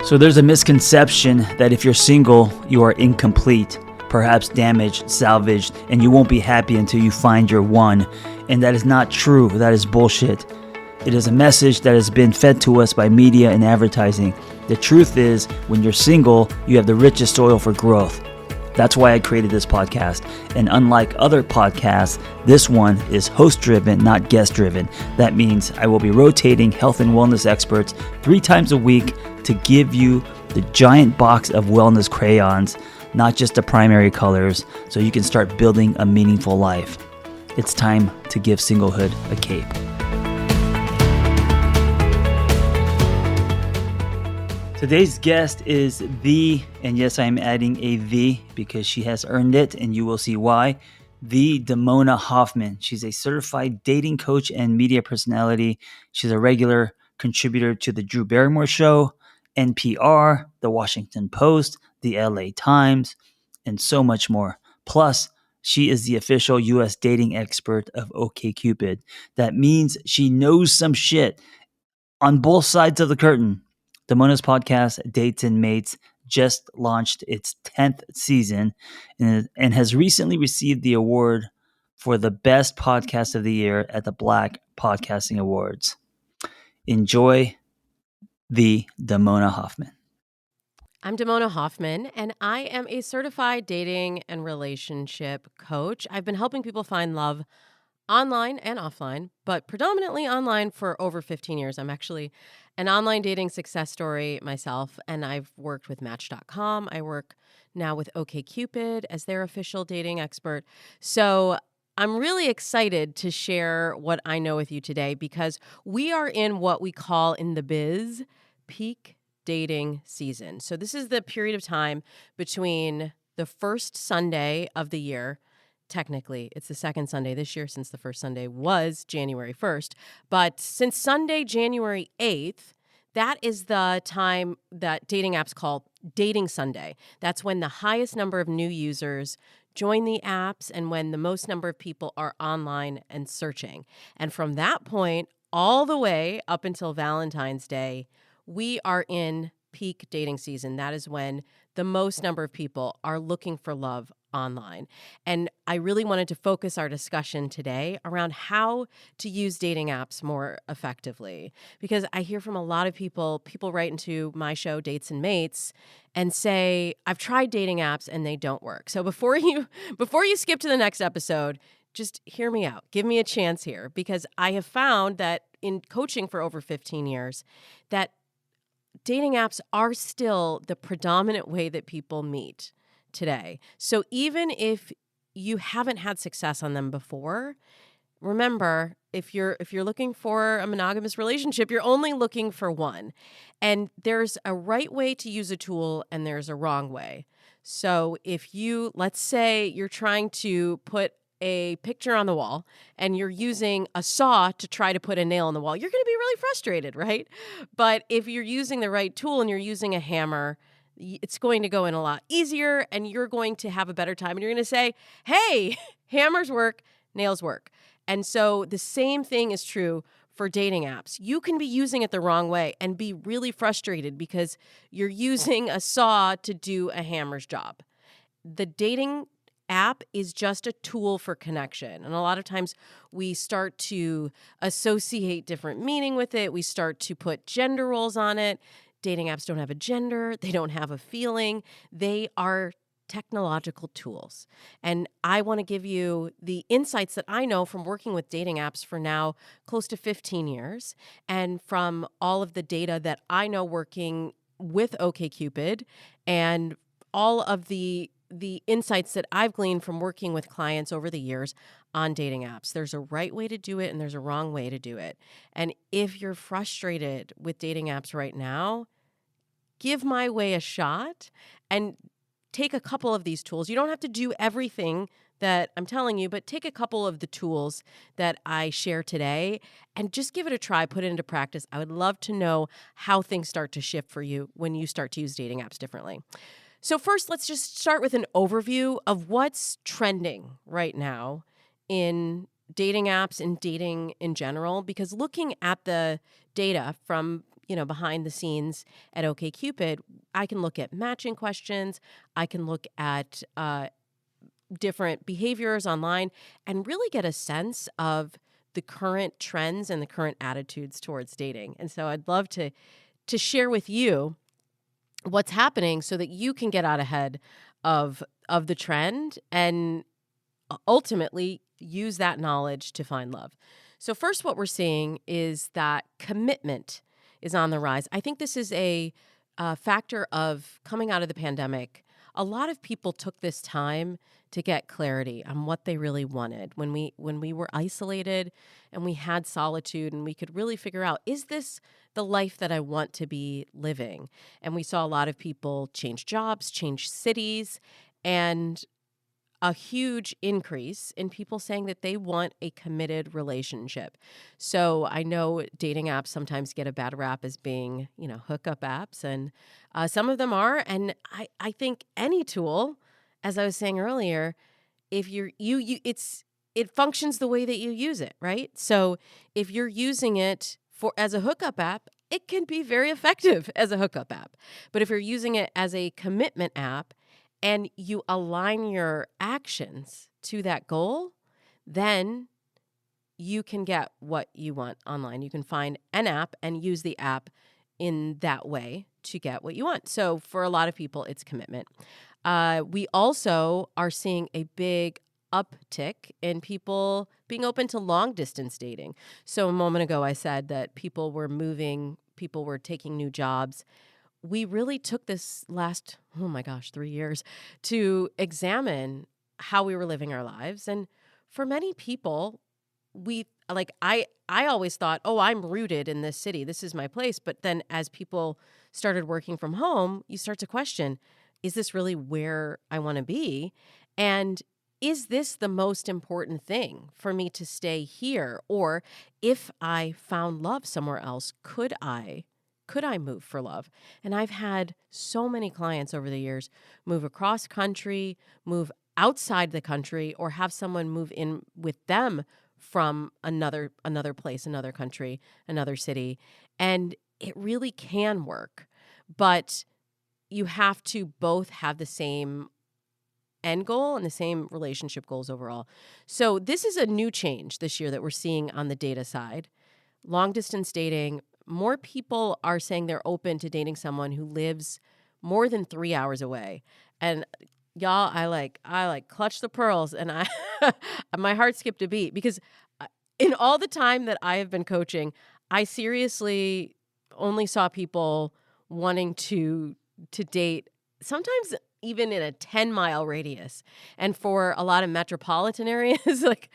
So there's a misconception that if you're single, you are incomplete, perhaps damaged, salvaged, and you won't be happy until you find your one. And that is not true. That is bullshit. It is a message that has been fed to us by media and advertising. The truth is, when you're single, you have the richest soil for growth. That's why I created this podcast. And unlike other podcasts, this one is host-driven, not guest-driven. That means I will be rotating health and wellness experts 3 times a week to give you the giant box of wellness crayons, not just the primary colors, so you can start building a meaningful life. It's time to give singlehood a cape. Today's guest is the, and yes, I'm adding a the because she has earned it, and you will see why, the Damona Hoffman. She's a certified dating coach and media personality. She's a regular contributor to The Drew Barrymore Show, NPR, The Washington Post, The LA Times, and so much more. Plus, she is the official U.S. dating expert of OkCupid. That means she knows some shit on both sides of the curtain. Damona's podcast, Dates and Mates, just launched its 10th season and has recently received the award for the best podcast of the year at the Black Podcasting Awards. Enjoy the Damona Hoffman. I'm Damona Hoffman, and I am a certified dating and relationship coach. I've been helping people find love online and offline, but predominantly online for over 15 years. I'm actually an online dating success story myself, and I've worked with Match.com. I work now with OkCupid as their official dating expert. So I'm really excited to share what I know with you today because we are in what we call in the biz peak dating season. So this is the period of time between the first Sunday of the year. Technically, it's the second Sunday this year since the first Sunday was January 1st. But since Sunday, January 8th, that is the time that dating apps call Dating Sunday. That's when the highest number of new users join the apps and when the most number of people are online and searching. And from that point all the way up until Valentine's Day, we are in peak dating season. That is when the most number of people are looking for love online. And I really wanted to focus our discussion today around how to use dating apps more effectively. Because I hear from a lot of people write into my show, Dates and Mates, and say, I've tried dating apps and they don't work. So before you skip to the next episode, just hear me out. Give me a chance here, because I have found that in coaching for over 15 years, that dating apps are still the predominant way that people meet today. So even if you haven't had success on them before, remember, if you're looking for a monogamous relationship, you're only looking for one. And there's a right way to use a tool and there's a wrong way. So if let's say you're trying to put a picture on the wall and you're using a saw to try to put a nail in the wall, you're going to be really frustrated, right? But if you're using the right tool and you're using a hammer, it's going to go in a lot easier and you're going to have a better time. And you're going to say, hey, hammers work, nails work. And so the same thing is true for dating apps. You can be using it the wrong way and be really frustrated because you're using a saw to do a hammer's job. The dating app is just a tool for connection. And a lot of times we start to associate different meaning with it. We start to put gender roles on it. Dating apps don't have a gender. They don't have a feeling. They are technological tools. And I want to give you the insights that I know from working with dating apps for now close to 15 years and from all of the data that I know working with OkCupid and all of the insights that I've gleaned from working with clients over the years on dating apps. There's a right way to do it and there's a wrong way to do it. And if you're frustrated with dating apps right now, give my way a shot and take a couple of these tools. You don't have to do everything that I'm telling you, but take a couple of the tools that I share today and just give it a try, put it into practice. I would love to know how things start to shift for you when you start to use dating apps differently. So first, let's just start with an overview of what's trending right now in dating apps and dating in general, because looking at the data from behind the scenes at OkCupid, I can look at matching questions. I can look at different behaviors online and really get a sense of the current trends and the current attitudes towards dating. And so I'd love to share with you what's happening so that you can get out ahead of the trend and ultimately use that knowledge to find love. So first, what we're seeing is that commitment is on the rise. I think this is a factor of coming out of the pandemic. A lot of people took this time to get clarity on what they really wanted when we were isolated and we had solitude, and we could really figure out, is this the life that I want to be living? And we saw a lot of people change jobs, change cities, and a huge increase in people saying that they want a committed relationship. So I know dating apps sometimes get a bad rap as being, hookup apps, and some of them are. And I think any tool, as I was saying earlier, if it functions the way that you use it, right? So if you're using it as a hookup app, it can be very effective as a hookup app. But if you're using it as a commitment app, and you align your actions to that goal, then you can get what you want online. You can find an app and use the app in that way to get what you want. So for a lot of people, it's commitment. We also are seeing a big uptick in people being open to long distance dating. So a moment ago, I said that people were moving, people were taking new jobs. We really took this last, 3 years to examine how we were living our lives. And for many people, I always thought, I'm rooted in this city. This is my place. But then as people started working from home, you start to question, is this really where I want to be? And is this the most important thing for me to stay here? Or if I found love somewhere else, could I move for love? And I've had so many clients over the years move across country, move outside the country, or have someone move in with them from another place, another country, another city. And it really can work. But you have to both have the same end goal and the same relationship goals overall. So this is a new change this year that we're seeing on the data side. Long distance dating, more people are saying they're open to dating someone who lives more than 3 hours away. And y'all, I clutched the pearls, and my heart skipped a beat, because in all the time that I have been coaching, I seriously only saw people wanting to date, sometimes even in a 10-mile radius. And for a lot of metropolitan areas, like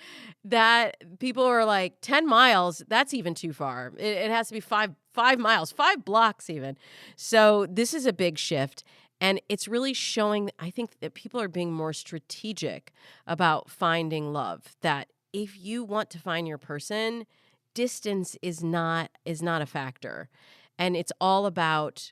that, people are like, 10 miles, that's even too far. It has to be 5 miles, 5 blocks even. So this is a big shift. And it's really showing, I think, that people are being more strategic about finding love. That if you want to find your person, distance is not a factor. And it's all about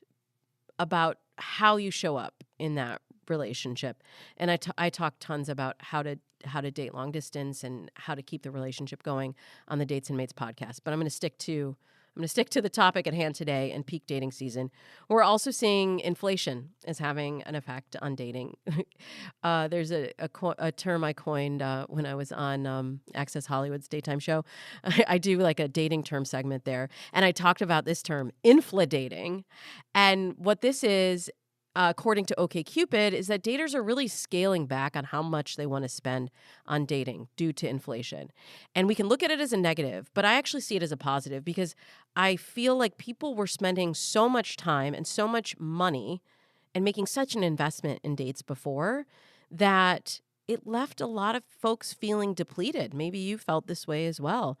how you show up in that relationship. And I talk tons about how to date long distance and how to keep the relationship going on the Dates and Mates podcast. But I'm going to stick to the topic at hand today and peak dating season. We're also seeing inflation is having an effect on dating. There's a term I coined when I was on Access Hollywood's daytime show. I do like a dating term segment there. And I talked about this term, infladating. And what this is, according to OkCupid, is that daters are really scaling back on how much they want to spend on dating due to inflation. And we can look at it as a negative, but I actually see it as a positive, because I feel like people were spending so much time and so much money and making such an investment in dates before that it left a lot of folks feeling depleted. Maybe you felt this way as well.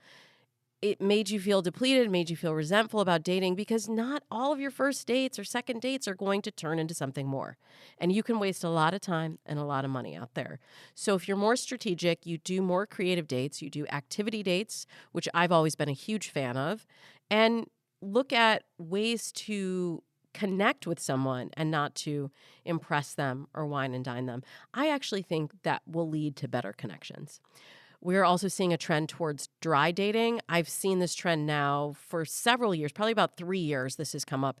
It made you feel depleted, made you feel resentful about dating, because not all of your first dates or second dates are going to turn into something more. And you can waste a lot of time and a lot of money out there. So if you're more strategic, you do more creative dates, you do activity dates, which I've always been a huge fan of, and look at ways to connect with someone and not to impress them or wine and dine them. I actually think that will lead to better connections. We're also seeing a trend towards dry dating. I've seen this trend now for several years, probably about 3 years. This has come up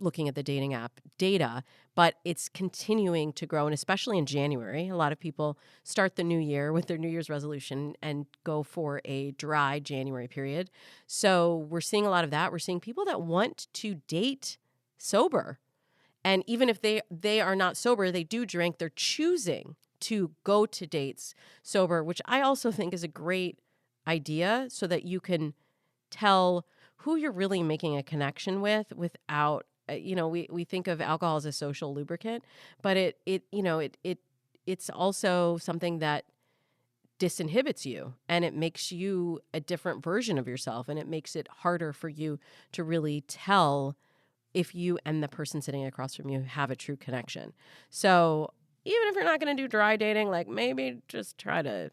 looking at the dating app data, but it's continuing to grow. And especially in January, a lot of people start the new year with their New Year's resolution and go for a dry January period. So we're seeing a lot of that. We're seeing people that want to date sober. And even if they are not sober, they do drink, they're choosing to go to dates sober, which I also think is a great idea so that you can tell who you're really making a connection with without, we think of alcohol as a social lubricant, but it's also something that disinhibits you and it makes you a different version of yourself, and it makes it harder for you to really tell if you and the person sitting across from you have a true connection. So even if you're not going to do dry dating, like maybe just try to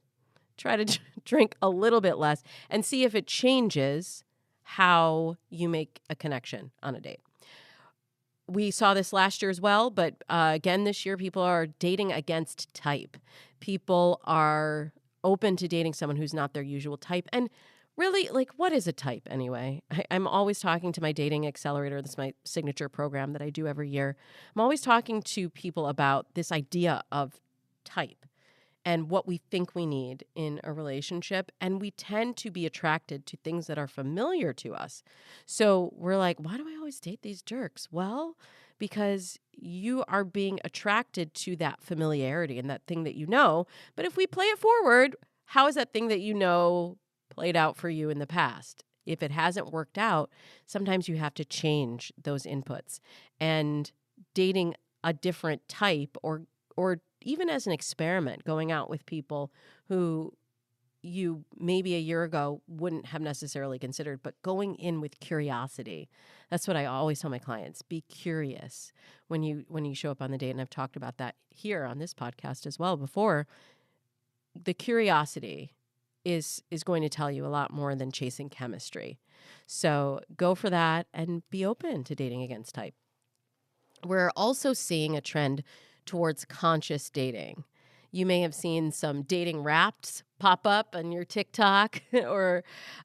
drink a little bit less and see if it changes how you make a connection on a date. We saw this last year as well, but again this year, people are dating against type. People are open to dating someone who's not their usual type. And really, like, what is a type anyway? I'm always talking to my dating accelerator. This is my signature program that I do every year. I'm always talking to people about this idea of type and what we think we need in a relationship. And we tend to be attracted to things that are familiar to us. So we're like, why do I always date these jerks? Well, because you are being attracted to that familiarity and that thing that you know. But if we play it forward, how is that thing that you know played out for you in the past? If it hasn't worked out, sometimes you have to change those inputs. And dating a different type or even as an experiment, going out with people who you maybe a year ago wouldn't have necessarily considered, but going in with curiosity. That's what I always tell my clients. Be curious when you show up on the date. And I've talked about that here on this podcast as well before. The curiosity is going to tell you a lot more than chasing chemistry. So go for that and be open to dating against type. We're also seeing a trend towards conscious dating. You may have seen some dating raps pop up on your TikTok, or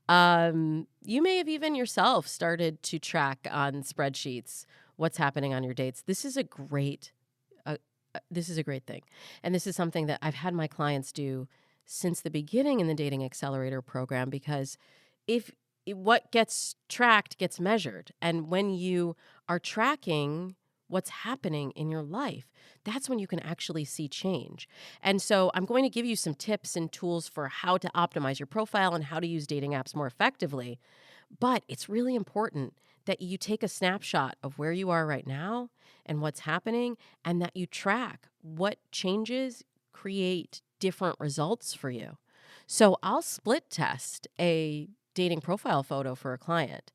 you may have even yourself started to track on spreadsheets what's happening on your dates. This is a great thing. And this is something that I've had my clients do since the beginning in the Dating Accelerator program, because if what gets tracked gets measured. And when you are tracking what's happening in your life, that's when you can actually see change. And so I'm going to give you some tips and tools for how to optimize your profile and how to use dating apps more effectively. But it's really important that you take a snapshot of where you are right now and what's happening, and that you track what changes create different results for you. So I'll split test a dating profile photo for a client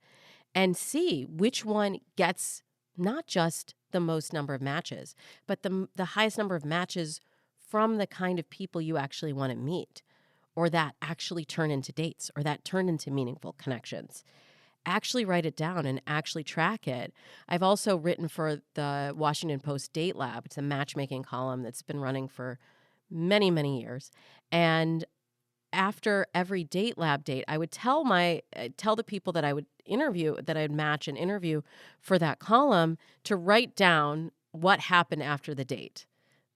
and see which one gets not just the most number of matches, but the highest number of matches from the kind of people you actually want to meet, or that actually turn into dates, or that turn into meaningful connections. Actually write it down and actually track it. I've also written for the Washington Post Date Lab. It's a matchmaking column that's been running for many, many years. And after every Date Lab date, I would tell the people that I would interview, that I'd match and interview for that column, to write down what happened after the date.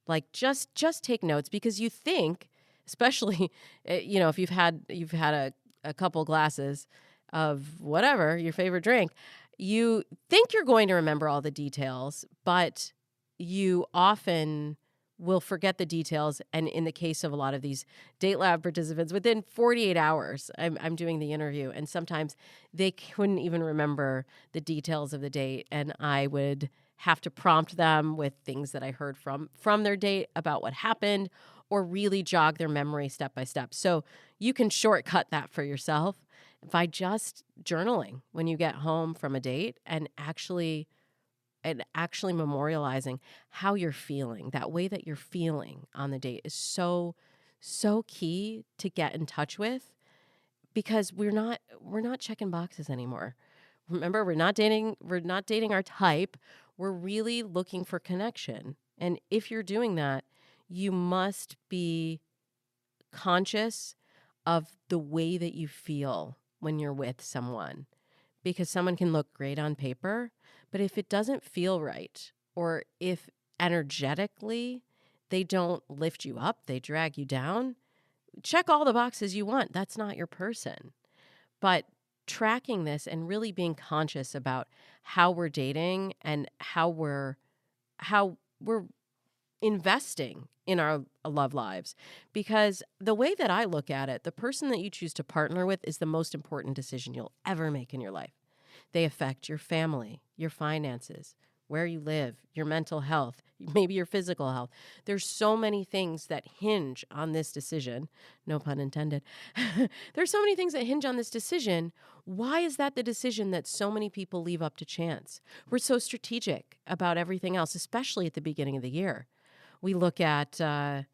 Like just take notes, because you think, especially if you've had a couple glasses of whatever your favorite drink, you think you're going to remember all the details, but you often will forget the details. And in the case of a lot of these Date Lab participants, within 48 hours, I'm doing the interview, and sometimes they couldn't even remember the details of the date. And I would have to prompt them with things that I heard from their date about what happened, or really jog their memory step by step. So you can shortcut that for yourself by just journaling when you get home from a date, and actually memorializing how you're feeling. That way that you're feeling on the date is so key to get in touch with, because we're not checking boxes anymore. Remember, we're not dating our type. We're really looking for connection. And if you're doing that, you must be conscious of the way that you feel when you're with someone, because someone can look great on paper, but if it doesn't feel right, or if energetically they don't lift you up, they drag you down, check all the boxes you want. That's not your person. But tracking this and really being conscious about how we're dating and how we're investing in our love lives. Because the way that I look at it, the person that you choose to partner with is the most important decision you'll ever make in your life. They affect your family, your finances, where you live, your mental health, maybe your physical health. There's so many things that hinge on this decision. No pun intended. There's so many things that hinge on this decision. Why is that the decision that so many people leave up to chance? We're so strategic about everything else, especially at the beginning of the year. We look at, our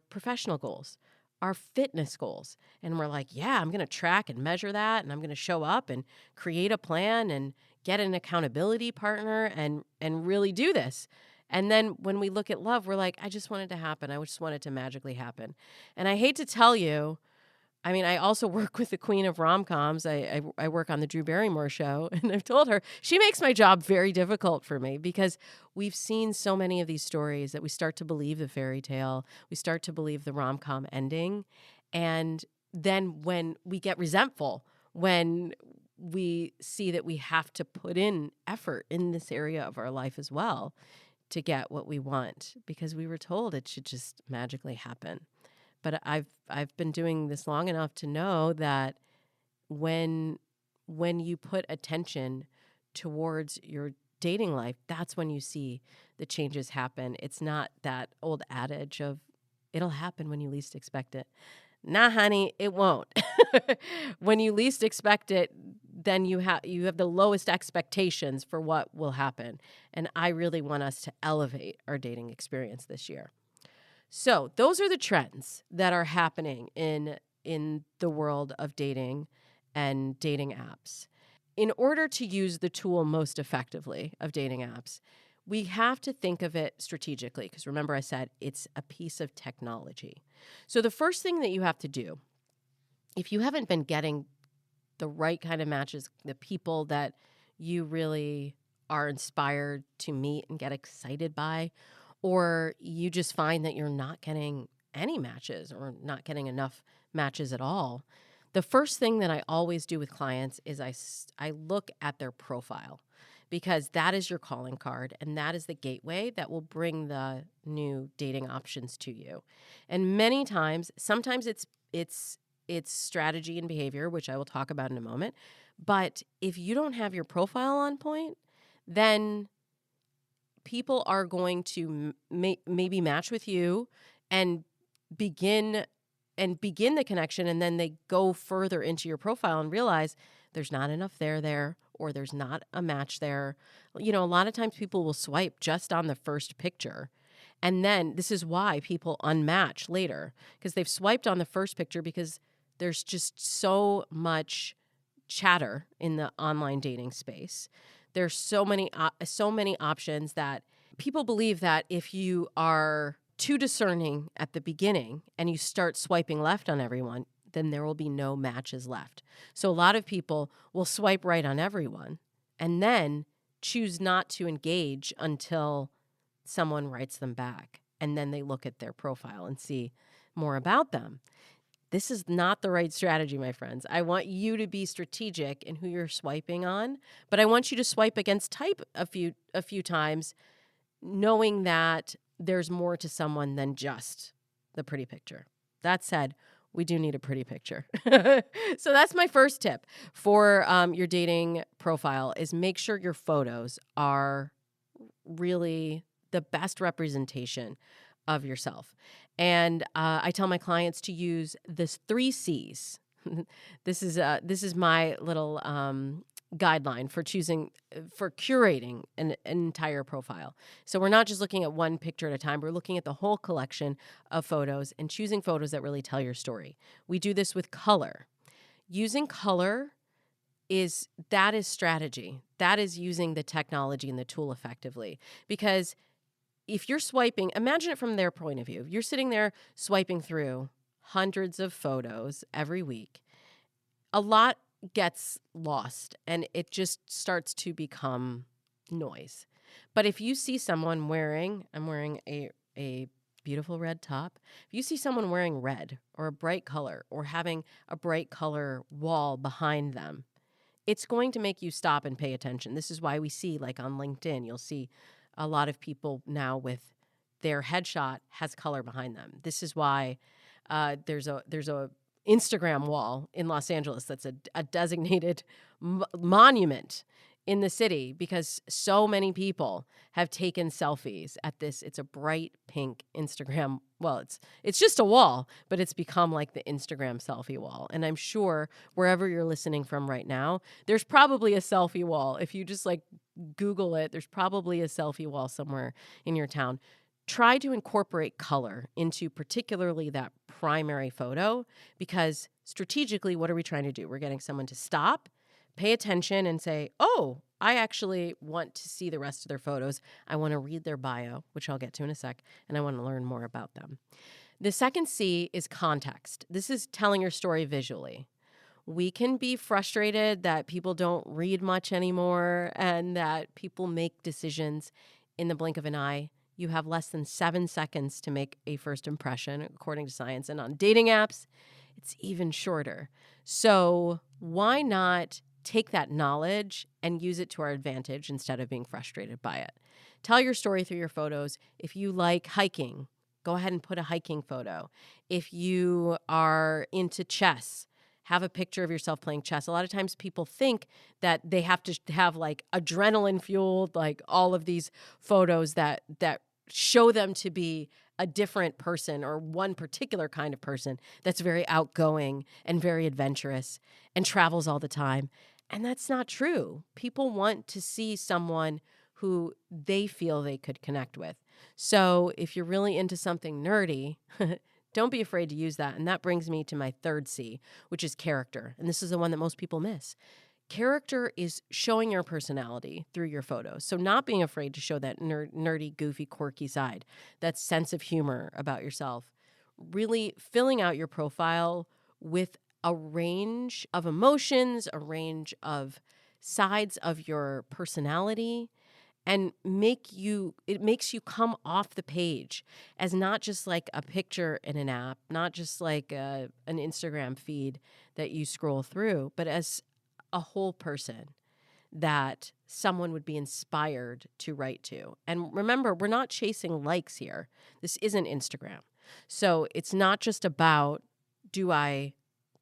professional goals, our fitness goals, and we're like, yeah, I'm going to track and measure that, and I'm going to show up and create a plan and get an accountability partner and really do this. And then when we look at love, we're like, I just want it to happen. I just want it to magically happen. And I hate to tell you, I mean, I also work with the queen of rom-coms. I work on the Drew Barrymore show, and I've told her she makes my job very difficult for me because we've seen so many of these stories that we start to believe the fairy tale. We start to believe the rom-com ending. And then when we get resentful, when we see that we have to put in effort in this area of our life as well to get what we want because we were told it should just magically happen. But I've been doing this long enough to know that when you put attention towards your dating life, that's when you see the changes happen. It's not that old adage of it'll happen when you least expect it. Nah, honey, it won't. When you least expect it, then you have the lowest expectations for what will happen. And I really want us to elevate our dating experience this year. So those are the trends that are happening in the world of dating and dating apps. In order to use the tool most effectively of dating apps, we have to think of it strategically because remember I said it's a piece of technology. So the first thing that you have to do, if you haven't been getting the right kind of matches, the people that you really are inspired to meet and get excited by, or you just find that you're not getting any matches or not getting enough matches at all, the first thing that I always do with clients is I look at their profile because that is your calling card and that is the gateway that will bring the new dating options to you. And many times, sometimes it's strategy and behavior, which I will talk about in a moment. But if you don't have your profile on point, then people are going to maybe match with you and begin the connection, and then they go further into your profile and realize there's not enough there, or there's not a match there. You know, a lot of times people will swipe just on the first picture. And then this is why people unmatch later, because they've swiped on the first picture because there's just so much chatter in the online dating space. There's so many options that people believe that if you are too discerning at the beginning and you start swiping left on everyone, then there will be no matches left. So a lot of people will swipe right on everyone and then choose not to engage until someone writes them back. And then they look at their profile and see more about them. This is not the right strategy, my friends. I want you to be strategic in who you're swiping on, but I want you to swipe against type a few times, knowing that there's more to someone than just the pretty picture. That said, we do need a pretty picture. So that's my first tip for your dating profile is make sure your photos are really the best representation of yourself. And I tell my clients to use this 3 C's. This is my little guideline for curating an entire profile. So we're not just looking at one picture at a time. We're looking at the whole collection of photos and choosing photos that really tell your story. We do this with color. Using color is strategy. That is using the technology and the tool effectively because if you're swiping, imagine it from their point of view. You're sitting there swiping through hundreds of photos every week. A lot gets lost and it just starts to become noise. But if you see someone I'm wearing a beautiful red top. If you see someone wearing red or a bright color or having a bright color wall behind them, it's going to make you stop and pay attention. This is why we see, like on LinkedIn, you'll see a lot of people now with their headshot has color behind them. This is why there's a Instagram wall in Los Angeles that's a designated monument in the city because so many people have taken selfies at this. It's a bright pink Instagram. Well, it's just a wall, but it's become like the Instagram selfie wall. And I'm sure wherever you're listening from right now, there's probably a selfie wall. If you just like Google it, there's probably a selfie wall somewhere in your town. Try to incorporate color into particularly that primary photo because strategically, what are we trying to do? We're getting someone to stop, pay attention, and say, oh, I actually want to see the rest of their photos. I want to read their bio, which I'll get to in a sec, and I want to learn more about them. The second C is context. This is telling your story visually. We can be frustrated that people don't read much anymore and that people make decisions in the blink of an eye. You have less than 7 seconds to make a first impression, according to science. And on dating apps, it's even shorter. So why not take that knowledge and use it to our advantage instead of being frustrated by it? Tell your story through your photos. If you like hiking, go ahead and put a hiking photo. If you are into chess, have a picture of yourself playing chess. A lot of times people think that they have to have like adrenaline fueled, like all of these photos that show them to be a different person or one particular kind of person that's very outgoing and very adventurous and travels all the time. And that's not true. People want to see someone who they feel they could connect with. So if you're really into something nerdy, don't be afraid to use that. And that brings me to my third C, which is character. And this is the one that most people miss. Character is showing your personality through your photos. So not being afraid to show that nerdy, goofy, quirky side, that sense of humor about yourself. Really filling out your profile with a range of emotions, a range of sides of your personality, and it makes you come off the page as not just like a picture in an app, not just like an Instagram feed that you scroll through, but as a whole person that someone would be inspired to write to. And remember, we're not chasing likes here. This isn't Instagram. So it's not just about, do I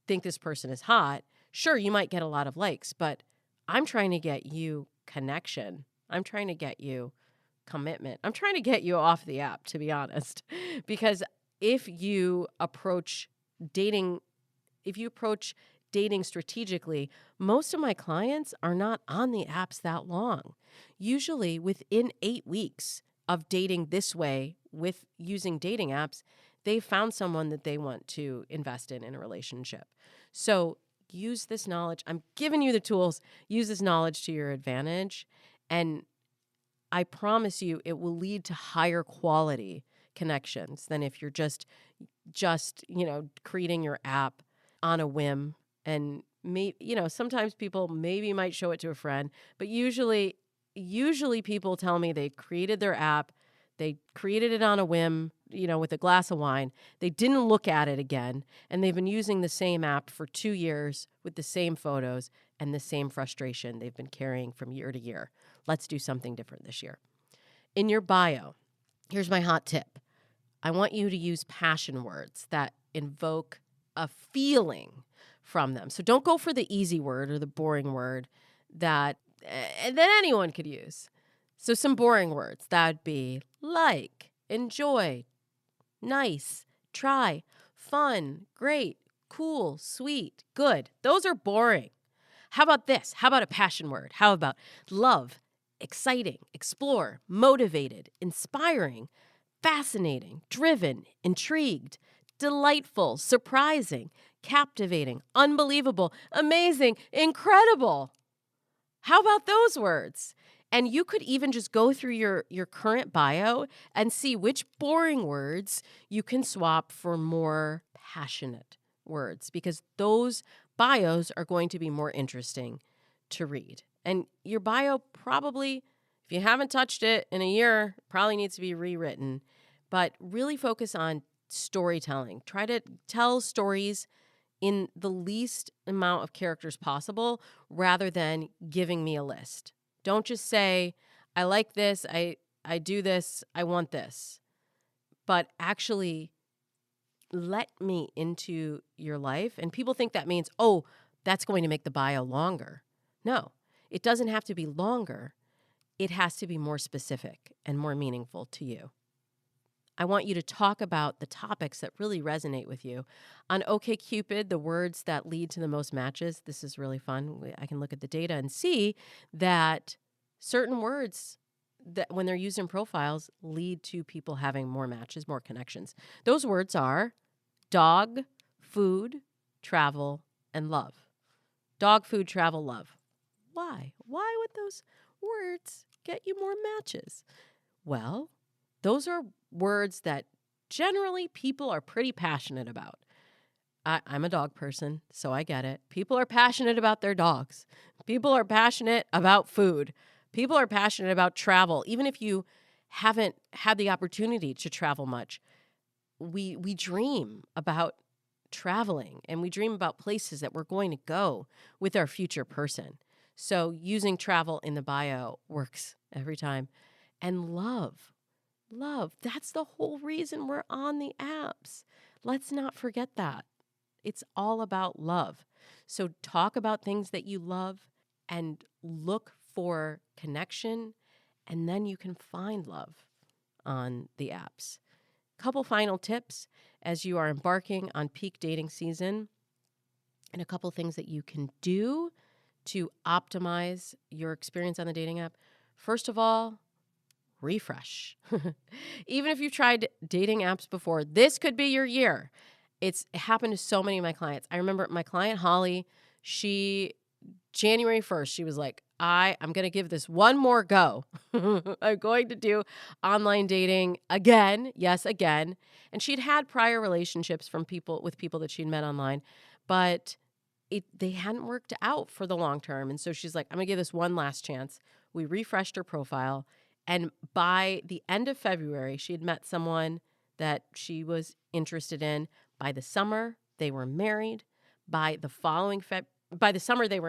think this person is hot? Sure, you might get a lot of likes, but I'm trying to get you connection. I'm trying to get you commitment. I'm trying to get you off the app, to be honest. Because if you approach dating strategically, most of my clients are not on the apps that long. Usually within 8 weeks of dating this way with using dating apps, they've found someone that they want to invest in a relationship. So use this knowledge. I'm giving you the tools. Use this knowledge to your advantage. And I promise you it will lead to higher quality connections than if you're just creating your app on a whim. And sometimes people maybe might show it to a friend, but usually people tell me they created their app, they created it on a whim, with a glass of wine. They didn't look at it again, and they've been using the same app for 2 years with the same photos and the same frustration they've been carrying from year to year. Let's do something different this year. In your bio, here's my hot tip. I want you to use passion words that invoke a feeling from them. So don't go for the easy word or the boring word that anyone could use. So some boring words, that'd be like, enjoy, nice, try, fun, great, cool, sweet, good. Those are boring. How about this? How about a passion word? How about love, exciting, explore, motivated, inspiring, fascinating, driven, intrigued, delightful, surprising, captivating, unbelievable, amazing, incredible. How about those words? And you could even just go through your current bio and see which boring words you can swap for more passionate words, because those bios are going to be more interesting to read. And your bio probably, if you haven't touched it in a year, probably needs to be rewritten. But really focus on storytelling. Try to tell stories in the least amount of characters possible rather than giving me a list. Don't just say, I like this, I do this, I want this. But actually let me into your life. And people think that means, oh, that's going to make the bio longer. No, it doesn't have to be longer. It has to be more specific and more meaningful to you. I want you to talk about the topics that really resonate with you. On OkCupid, the words that lead to the most matches, this is really fun. I can look at the data and see that certain words that when they're used in profiles lead to people having more matches, more connections. Those words are dog, food, travel, and love. Dog, food, travel, love. Why? Why would those words get you more matches? Well, those are words that generally people are pretty passionate about. I'm a dog person, so I get it. People are passionate about their dogs. People are passionate about food. People are passionate about travel. Even if you haven't had the opportunity to travel much, we dream about traveling, and we dream about places that we're going to go with our future person. So using travel in the bio works every time. And love, that's the whole reason we're on the apps. Let's not forget that. It's all about love. So talk about things that you love and look for connection, and then you can find love on the apps. Couple final tips as you are embarking on peak dating season, and a couple things that you can do to optimize your experience on the dating app. First of all, refresh. Even if you've tried dating apps before, this could be your year. It happened to so many of my clients. I remember my client, Holly, January 1st, she was like, I'm going to give this one more go. I'm going to do online dating again. Yes, again. And she'd had prior relationships with people that she'd met online, but they hadn't worked out for the long term. And so she's like, I'm going to give this one last chance. We refreshed her profile. And by the end of February, she had met someone that she was interested in. By the summer, they were married. By the summer they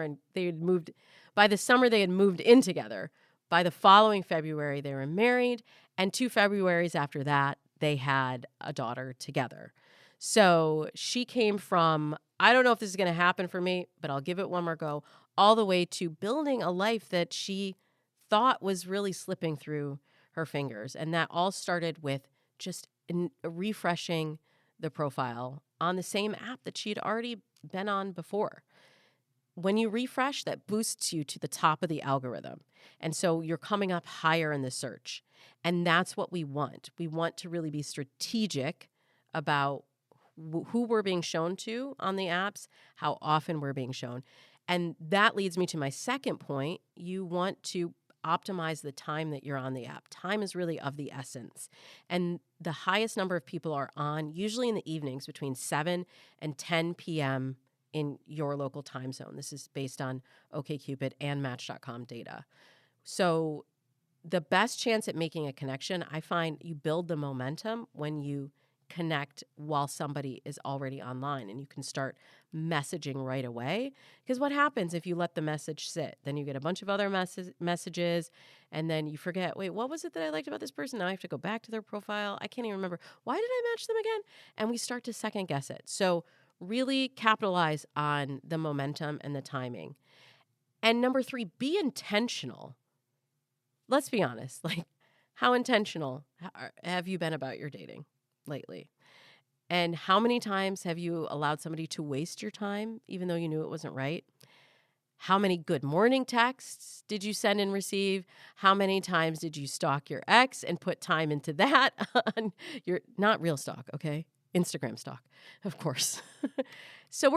had moved in together. By the following February, they were married. And 2 Februarys after that, they had a daughter together. So she came from, I don't know if this is going to happen for me, but I'll give it one more go, all the way to building a life that she thought was really slipping through her fingers. And that all started with just refreshing the profile on the same app that she had already been on before. When you refresh, that boosts you to the top of the algorithm. And so you're coming up higher in the search. And that's what we want. We want to really be strategic about who we're being shown to on the apps, how often we're being shown. And that leads me to my second point. You want to optimize the time that you're on the app. Time is really of the essence. And the highest number of people are on, usually in the evenings, between 7 and 10 p.m. in your local time zone. This is based on OkCupid and Match.com data. So the best chance at making a connection, I find you build the momentum when you connect while somebody is already online, and you can start messaging right away. Because what happens if you let the message sit? Then you get a bunch of other messages, and then you forget, wait, what was it that I liked about this person? Now I have to go back to their profile. I can't even remember. Why did I match them again? And we start to second guess it. So really capitalize on the momentum and the timing. And number 3, be intentional. Let's be honest. Like, how intentional have you been about your dating lately? And how many times have you allowed somebody to waste your time, even though you knew it wasn't right? How many good morning texts did you send and receive? How many times did you stalk your ex and put time into that? You're not real stalk, okay? Instagram stalk, of course. So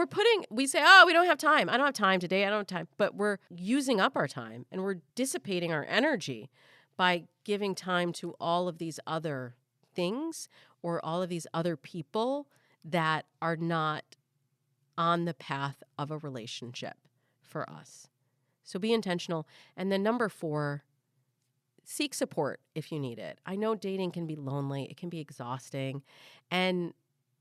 we say, oh, we don't have time. I don't have time today. I don't have time. But we're using up our time and we're dissipating our energy by giving time to all of these other things or all of these other people that are not on the path of a relationship for us. So be intentional. And then number 4, seek support if you need it. I know dating can be lonely. It can be exhausting. And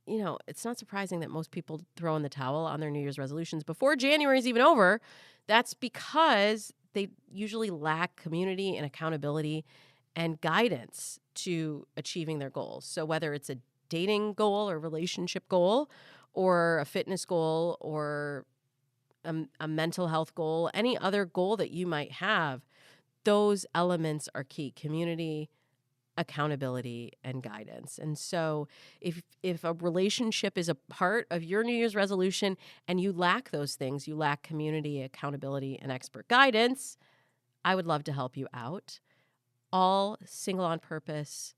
it's not surprising that most people throw in the towel on their New Year's resolutions before January is even over. That's because they usually lack community and accountability and guidance to achieving their goals. So whether it's a dating goal or relationship goal or a fitness goal or a mental health goal, any other goal that you might have, those elements are key: community, accountability, and guidance. And so if a relationship is a part of your New Year's resolution and you lack those things, you lack community, accountability, and expert guidance, I would love to help you out. All Single on Purpose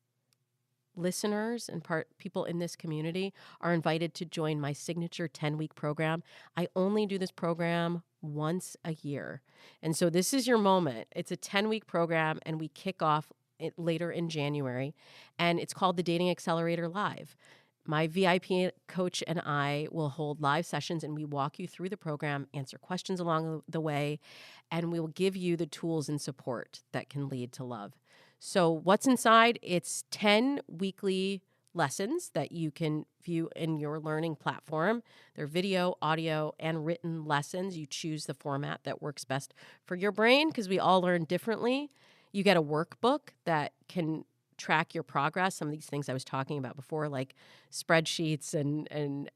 listeners and people in this community are invited to join my signature 10-week program. I only do this program once a year. And so this is your moment. It's a 10-week program and we kick off it later in January, and it's called the Dating Accelerator Live. My VIP coach and I will hold live sessions and we walk you through the program, answer questions along the way, and we will give you the tools and support that can lead to love. So what's inside? It's 10 weekly lessons that you can view in your learning platform. They're video, audio, and written lessons. You choose the format that works best for your brain because we all learn differently. You get a workbook that can track your progress. Some of these things I was talking about before, like spreadsheets and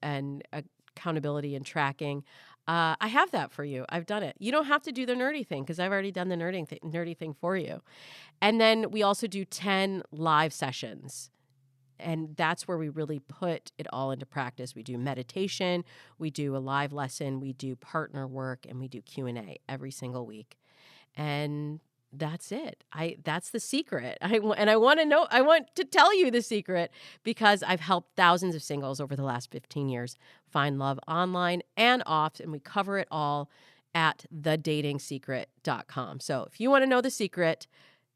accountability and tracking. I have that for you. I've done it. You don't have to do the nerdy thing because I've already done the nerdy thing for you. And then we also do 10 live sessions. And that's where we really put it all into practice. We do meditation, we do a live lesson, we do partner work, and we do Q&A every single week. And that's it. That's the secret. I want to tell you the secret because I've helped thousands of singles over the last 15 years find love online and off, and we cover it all at thedatingsecret.com. So if you want to know the secret,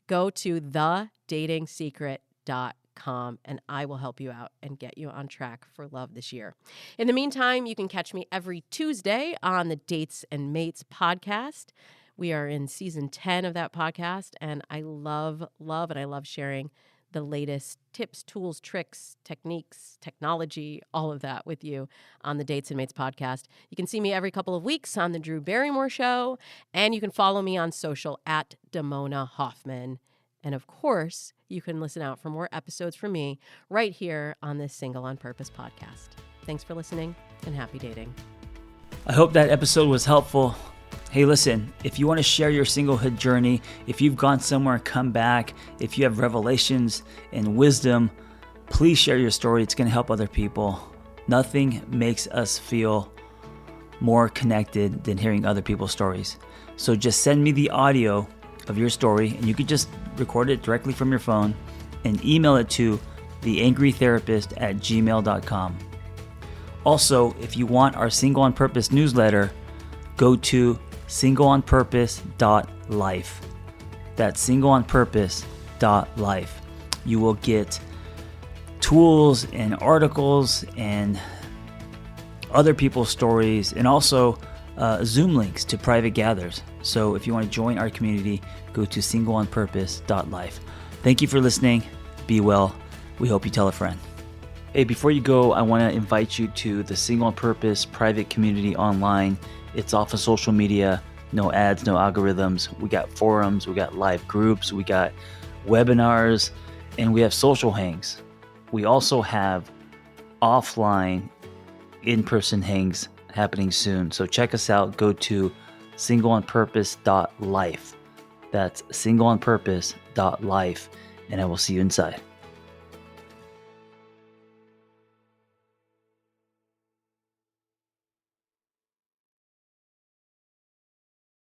go to thedatingsecret.com and I will help you out and get you on track for love this year. In the meantime, you can catch me every Tuesday on the Dates and Mates podcast. We are in season 10 of that podcast, and I love sharing the latest tips, tools, tricks, techniques, technology, all of that with you on the Dates and Mates podcast. You can see me every couple of weeks on the Drew Barrymore Show, and you can follow me on social at Damona Hoffman. And of course, you can listen out for more episodes from me right here on this Single on Purpose podcast. Thanks for listening, and happy dating. I hope that episode was helpful. Hey, listen, if you want to share your singlehood journey, if you've gone somewhere and come back, if you have revelations and wisdom, please share your story. It's going to help other people. Nothing makes us feel more connected than hearing other people's stories. So just send me the audio of your story, and you could just record it directly from your phone and email it to theangrytherapist@gmail.com. Also, if you want our Single on Purpose newsletter, go to singleonpurpose.life. That's singleonpurpose.life. You will get tools and articles and other people's stories, and also Zoom links to private gathers. So if you want to join our community, go to singleonpurpose.life. Thank you for listening. Be well. We hope you tell a friend. Hey, before you go, I want to invite you to the Single on Purpose private community online. It's off of social media, no ads, no algorithms. We got forums, we got live groups, we got webinars, and we have social hangs. We also have offline in-person hangs happening soon. So check us out. Go to singleonpurpose.life. That's singleonpurpose.life, and I will see you inside.